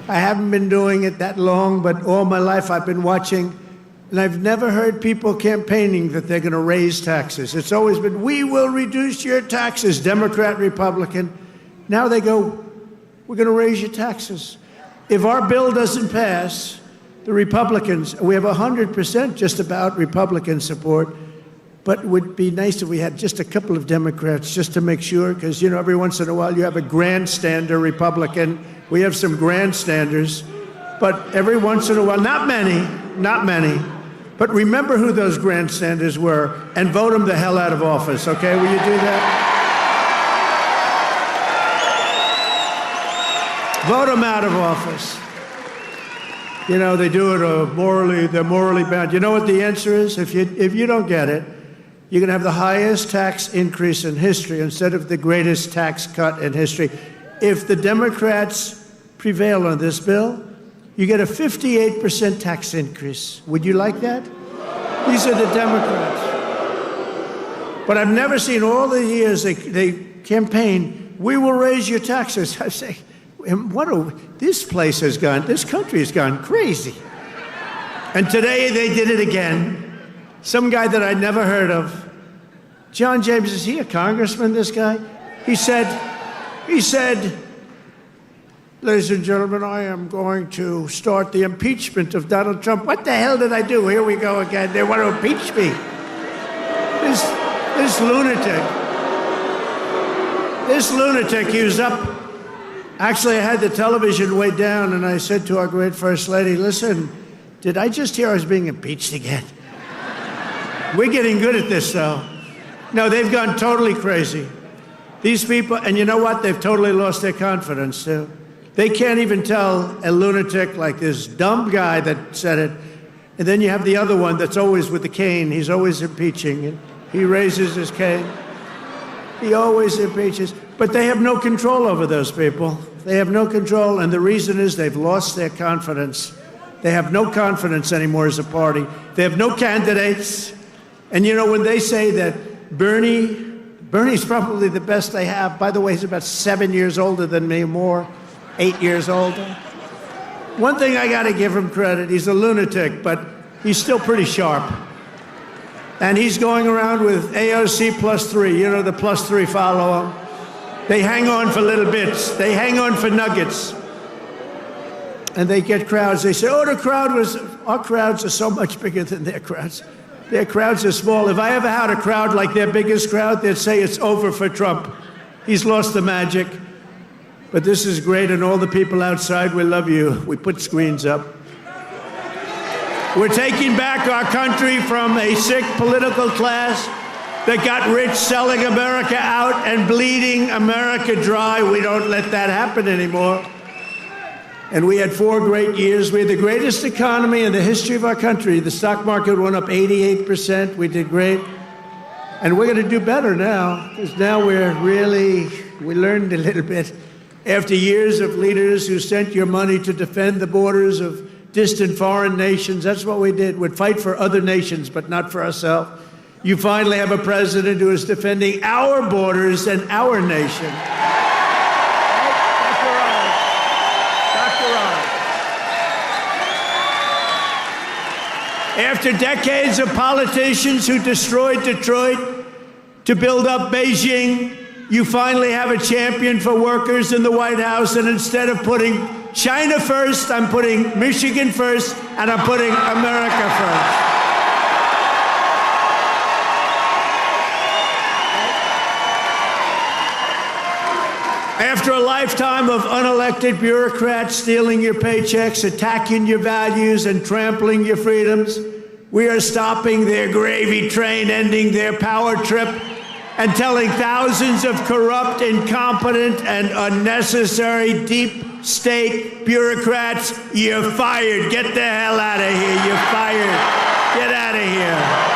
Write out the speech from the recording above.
I haven't been doing it that long, but all my life I've been watching, and I've never heard people campaigning that they're going to raise taxes. It's always been, we will reduce your taxes, Democrat, Republican. Now they go, we're going to raise your taxes. If our bill doesn't pass, the Republicans, we have 100% just about Republican support, but it would be nice if we had just a couple of Democrats just to make sure, because, you know, every once in a while you have a grandstander Republican. We have some grandstanders, but every once in a while, not many, but remember who those grandstanders were and vote them the hell out of office, okay? Will you do that? Vote them out of office. You know, they do it they're morally bound. You know what the answer is? If you don't get it, you're going to have the highest tax increase in history instead of the greatest tax cut in history. If the Democrats prevail on this bill, you get a 58% tax increase. Would you like that? These are the Democrats. But I've never seen all the years they campaign, we will raise your taxes. I say, this country has gone crazy. And today they did it again. Some guy that I'd never heard of. John James, is he a congressman, this guy? He said, ladies and gentlemen, I am going to start the impeachment of Donald Trump. What the hell did I do? Here we go again. They want to impeach me. This lunatic, he was up. Actually, I had the television way down, and I said to our great First Lady, listen, did I just hear I was being impeached again? We're getting good at this, though. No, they've gone totally crazy. These people, and you know what? They've totally lost their confidence, too. They can't even tell a lunatic like this dumb guy that said it. And then you have the other one that's always with the cane. He's always impeaching. He raises his cane. He always impeaches. But they have no control over those people. They have no control, and the reason is they've lost their confidence. They have no confidence anymore as a party. They have no candidates. And you know, when they say that Bernie's probably the best they have. By the way, he's about 7 years older than me, more, 8 years older. One thing I got to give him credit, he's a lunatic, but he's still pretty sharp. And he's going around with AOC +3. You know, the +3 follow him. They hang on for little bits. They hang on for nuggets. And they get crowds. They say, our crowds are so much bigger than their crowds. Their crowds are small. If I ever had a crowd like their biggest crowd, they'd say it's over for Trump. He's lost the magic. But this is great, and all the people outside, we love you. We put screens up. We're taking back our country from a sick political class that got rich selling America out and bleeding America dry. We don't let that happen anymore. And we had 4 great years. We had the greatest economy in the history of our country. The stock market went up 88%. We did great. And we're going to do better now, because now we learned a little bit. After years of leaders who sent your money to defend the borders of distant foreign nations, that's what we did. We'd fight for other nations, but not for ourselves. You finally have a president who is defending our borders and our nation. After decades of politicians who destroyed Detroit to build up Beijing, you finally have a champion for workers in the White House, and instead of putting China first, I'm putting Michigan first, and I'm putting America first. After a lifetime of unelected bureaucrats stealing your paychecks, attacking your values, and trampling your freedoms, we are stopping their gravy train, ending their power trip, and telling thousands of corrupt, incompetent, and unnecessary deep state bureaucrats, you're fired. Get the hell out of here. You're fired. Get out of here.